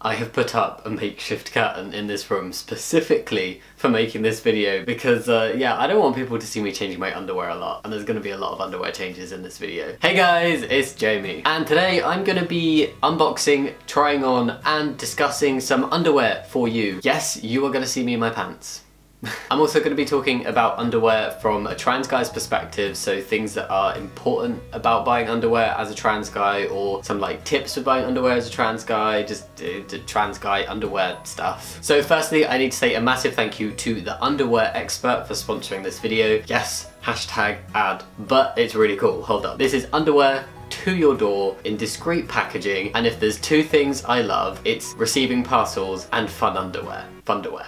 I have put up a makeshift curtain in this room specifically for making this video because yeah, I don't want people to see me changing my underwear a lot, and there's going to be a lot of underwear changes in this video. Hey guys, it's Jamie, and today I'm going to be unboxing, trying on and discussing some underwear for you. Yes, you are going to see me in my pants. I'm also going to be talking about underwear from a trans guy's perspective, so things that are important about buying underwear as a trans guy, or some like tips for buying underwear as a trans guy, just trans guy underwear stuff. So firstly, I need to say a massive thank you to the underwear expert for sponsoring this video. Yes, hashtag ad, but it's really cool. Hold up. This is underwear to your door in discreet packaging, and if there's two things I love, it's receiving parcels and fun underwear. Funderwear.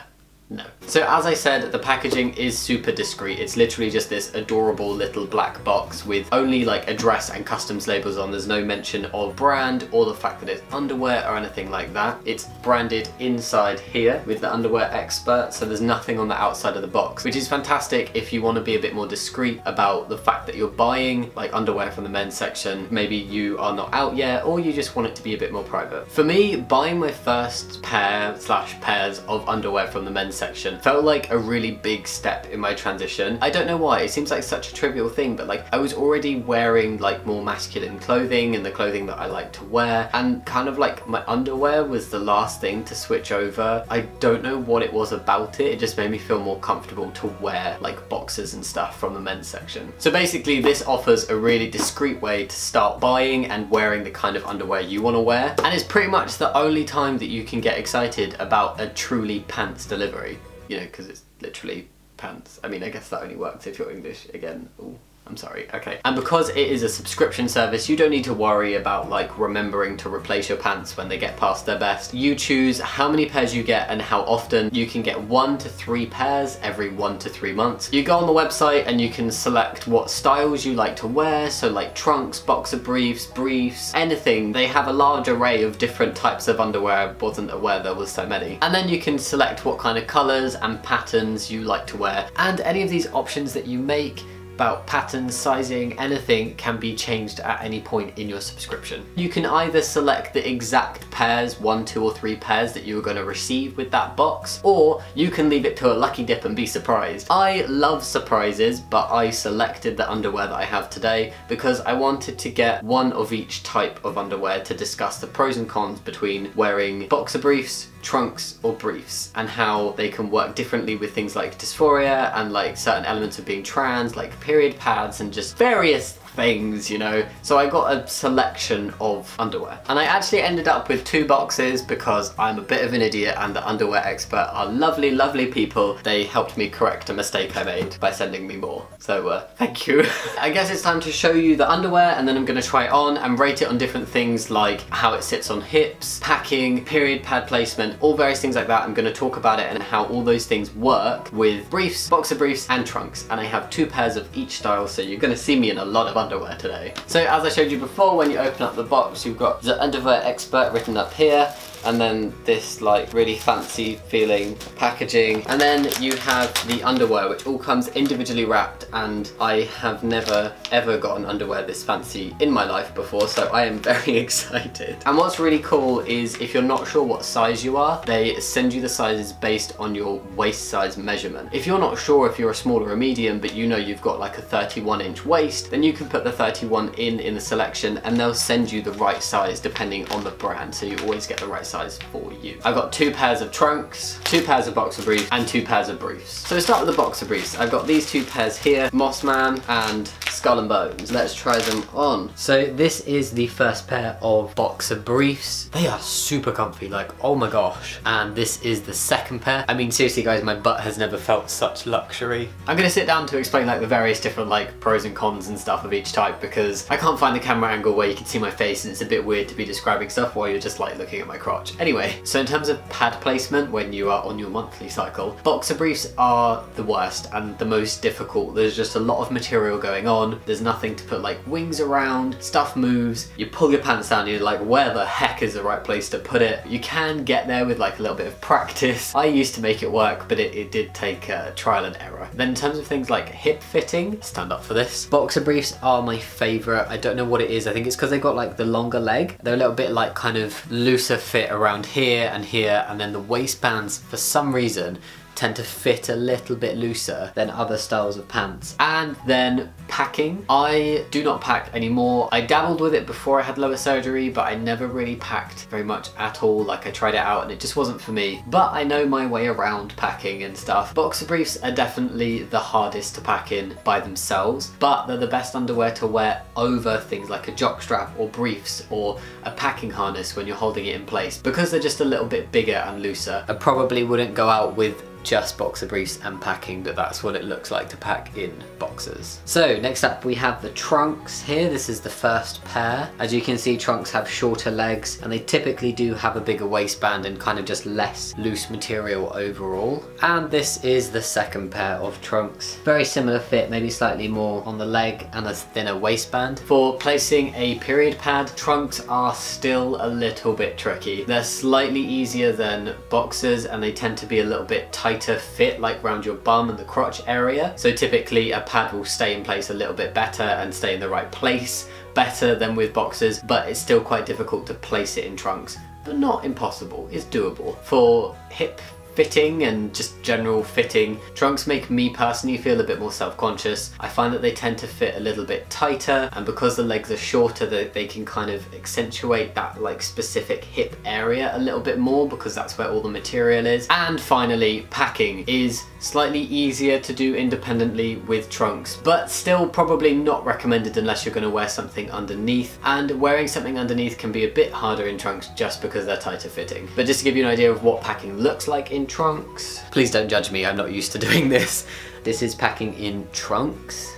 No. So as I said, the packaging is super discreet. It's literally just this adorable little black box with only like address and customs labels on. There's no mention of brand or the fact that it's underwear or anything like that. It's branded inside here with the underwear expert, so there's nothing on the outside of the box, which is fantastic if you want to be a bit more discreet about the fact that you're buying like underwear from the men's section. Maybe you are not out yet, or you just want it to be a bit more private. For me, buying my first pairs of underwear from the men's section felt like a really big step in my transition. I don't know why, it seems like such a trivial thing, but like I was already wearing like more masculine clothing and the clothing that I like to wear, and kind of like my underwear was the last thing to switch over. I don't know what it was about it, it just made me feel more comfortable to wear like boxers and stuff from the men's section. So basically this offers a really discreet way to start buying and wearing the kind of underwear you want to wear, and it's pretty much the only time that you can get excited about a truly pants delivery. You know, because it's literally pants. I mean, I guess that only works if you're English again. Ooh, I'm sorry, okay. And because it is a subscription service, you don't need to worry about like remembering to replace your pants when they get past their best. You choose how many pairs you get and how often. You can get 1 to 3 pairs every 1 to 3 months. You go on the website and you can select what styles you like to wear, so like trunks, boxer briefs, anything. They have a large array of different types of underwear. I wasn't aware there was so many. And then you can select what kind of colours and patterns you like to wear, and any of these options that you make about patterns, sizing, anything can be changed at any point in your subscription. You can either select the exact pairs, 1, 2 or 3 pairs that you're going to receive with that box, or you can leave it to a lucky dip and be surprised. I love surprises, but I selected the underwear that I have today because I wanted to get one of each type of underwear to discuss the pros and cons between wearing boxer briefs, trunks or briefs, and how they can work differently with things like dysphoria and like certain elements of being trans, like period pads and just various things, you know. So I got a selection of underwear, and I actually ended up with 2 boxes because I'm a bit of an idiot and the underwear expert are lovely people. They helped me correct a mistake I made by sending me more, so thank you. I guess it's time to show you the underwear, and then I'm gonna try it on and rate it on different things like how it sits on hips, packing, period pad placement, all various things like that. I'm gonna talk about it and how all those things work with briefs, boxer briefs and trunks, and I have 2 pairs of each style, so you're gonna see me in a lot of underwear today. So as I showed you before, when you open up the box, you've got the underwear expert written up here, and then this like really fancy feeling packaging, and then you have the underwear, which all comes individually wrapped, and I have never ever gotten underwear this fancy in my life before, so I am very excited. And what's really cool is if you're not sure what size you are, they send you the sizes based on your waist size measurement. If you're not sure if you're a small or a medium, but you know you've got like a 31-inch waist, then you can put the 31 in the selection, and they'll send you the right size depending on the brand, so you always get the right size for you. I've got 2 pairs of trunks, 2 pairs of boxer briefs, and 2 pairs of briefs. So we start with the boxer briefs. I've got these 2 pairs here, Mossman and Skull and Bones. Let's try them on. So this is the first pair of boxer briefs. They are super comfy, like oh my gosh. And this is the second pair. I mean seriously guys, my butt has never felt such luxury. I'm gonna sit down to explain like the various different like pros and cons and stuff of each type, because I can't find the camera angle where you can see my face, and it's a bit weird to be describing stuff while you're just like looking at my crotch. Anyway, so in terms of pad placement when you are on your monthly cycle, boxer briefs are the worst and the most difficult. There's just a lot of material going on. down, there's nothing to put like wings around, stuff moves, you pull your pants down, you're like, where the heck is the right place to put it? You can get there with like a little bit of practice. I used to make it work, but it did take trial and error. Then in terms of things like hip fitting, stand up for this. Boxer briefs are my favorite. I don't know what it is. I think it's because they've got like the longer leg. They're a little bit like kind of looser fit around here, and then the waistbands for some reason tend to fit a little bit looser than other styles of pants. And then packing. I do not pack anymore. I dabbled with it before I had lower surgery, but I never really packed very much at all. Like I tried it out and it just wasn't for me. But I know my way around packing and stuff. Boxer briefs are definitely the hardest to pack in by themselves, but they're the best underwear to wear over things like a jockstrap or briefs or a packing harness when you're holding it in place, because they're just a little bit bigger and looser. I probably wouldn't go out with just boxer briefs and packing, but that's what it looks like to pack in boxers. So next up we have the trunks here. This is the first pair. As you can see, trunks have shorter legs and they typically do have a bigger waistband and kind of just less loose material overall. And this is the second pair of trunks. Very similar fit, maybe slightly more on the leg and a thinner waistband. For placing a period pad, trunks are still a little bit tricky. They're slightly easier than boxers and they tend to be a little bit tighter fit, like around your bum and the crotch area. So typically a pad will stay in place a little bit better and stay in the right place better than with boxers, but it's still quite difficult to place it in trunks. But not impossible, it's doable. For hip fitting and just general fitting, trunks make me personally feel a bit more self-conscious. I find that they tend to fit a little bit tighter, and because the legs are shorter, they can kind of accentuate that like specific hip area a little bit more, because that's where all the material is. And finally, packing is slightly easier to do independently with trunks, but still probably not recommended unless you're going to wear something underneath, and wearing something underneath can be a bit harder in trunks just because they're tighter fitting. But just to give you an idea of what packing looks like in trunks, please don't judge me, I'm not used to doing this. This is packing in trunks.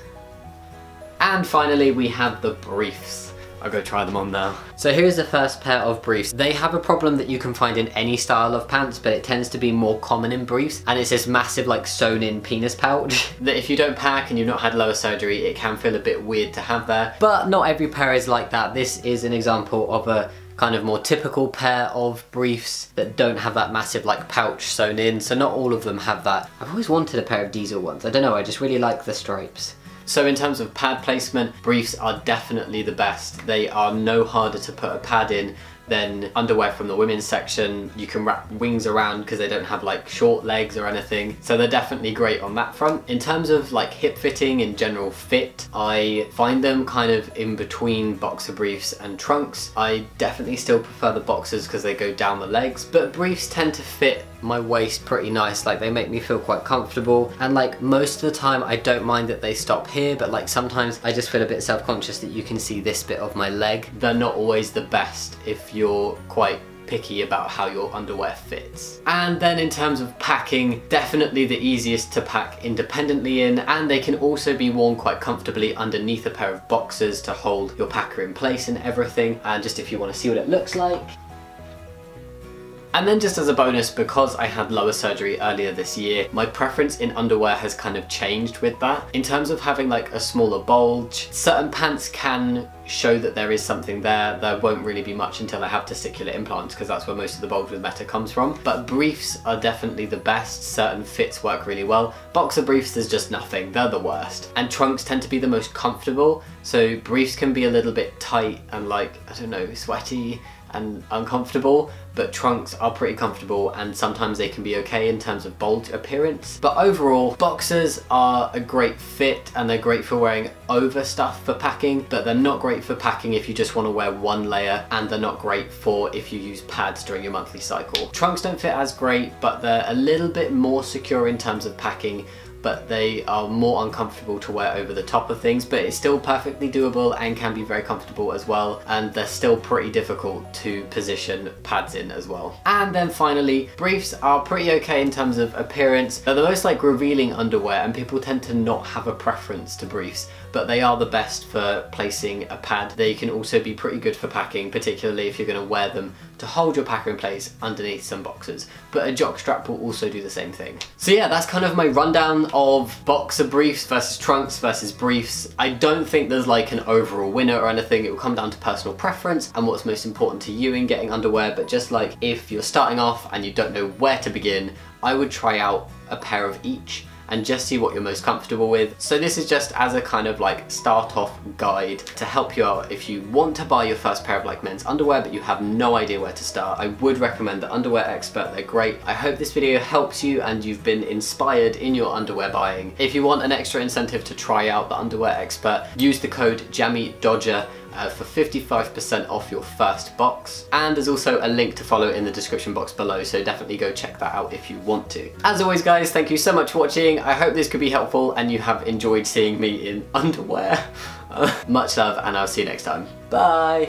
And finally we have the briefs. I'll go try them on now. So here's the first pair of briefs. They have a problem that you can find in any style of pants, but it tends to be more common in briefs, and it's this massive like sewn in penis pouch that if you don't pack and you've not had lower surgery, it can feel a bit weird to have there. But not every pair is like that. This is an example of a kind of more typical pair of briefs that don't have that massive like pouch sewn in, so not all of them have that. I've always wanted a pair of diesel ones. I don't know, I just really like the stripes. So in terms of pad placement, briefs are definitely the best. They are no harder to put a pad in than underwear from the women's section. You can wrap wings around because they don't have like short legs or anything, so they're definitely great on that front. In terms of like hip fitting and general fit, I find them kind of in between boxer briefs and trunks. I definitely still prefer the boxers because they go down the legs, but briefs tend to fit my waist pretty nice. Like they make me feel quite comfortable, and like most of the time I don't mind that they stop here, but like sometimes I just feel a bit self-conscious that you can see this bit of my leg. They're not always the best if you're quite picky about how your underwear fits. And then in terms of packing, definitely the easiest to pack independently in, and they can also be worn quite comfortably underneath a pair of boxers to hold your packer in place and everything. And just if you want to see what it looks like. And then just as a bonus, because I had lower surgery earlier this year, my preference in underwear has kind of changed with that. In terms of having like a smaller bulge, certain pants can show that there is something there. There won't really be much until I have testicular implants, because that's where most of the bulge with Meta comes from. But briefs are definitely the best. Certain fits work really well. Boxer briefs, there's just nothing. They're the worst. And trunks tend to be the most comfortable. So briefs can be a little bit tight and like, I don't know, sweaty and uncomfortable, but trunks are pretty comfortable, and sometimes they can be okay in terms of bulge appearance. But overall, boxers are a great fit and they're great for wearing over stuff for packing, but they're not great for packing if you just want to wear one layer, and they're not great for if you use pads during your monthly cycle. Trunks don't fit as great, but they're a little bit more secure in terms of packing, but they are more uncomfortable to wear over the top of things, but it's still perfectly doable and can be very comfortable as well, and they're still pretty difficult to position pads in as well. And then finally, briefs are pretty okay in terms of appearance. They're the most like revealing underwear, and people tend to not have a preference to briefs, but they are the best for placing a pad. They can also be pretty good for packing, particularly if you're going to wear them to to hold your packer in place underneath some boxers, but a jock strap will also do the same thing. So yeah, that's kind of my rundown of boxer briefs versus trunks versus briefs. I don't think there's like an overall winner or anything. It will come down to personal preference and what's most important to you in getting underwear, but just like if you're starting off and you don't know where to begin, I would try out a pair of each and just see what you're most comfortable with. So this is just as a kind of like start off guide to help you out if you want to buy your first pair of like men's underwear but you have no idea where to start. I would recommend the Underwear Expert, they're great. I hope this video helps you and you've been inspired in your underwear buying. If you want an extra incentive to try out the Underwear Expert, use the code Jammidodger for 55% off your first box. And there's also a link to follow in the description box below, so definitely go check that out if you want to. As always guys, thank you so much for watching. I hope this could be helpful and you have enjoyed seeing me in underwear. Much love and I'll see you next time. Bye!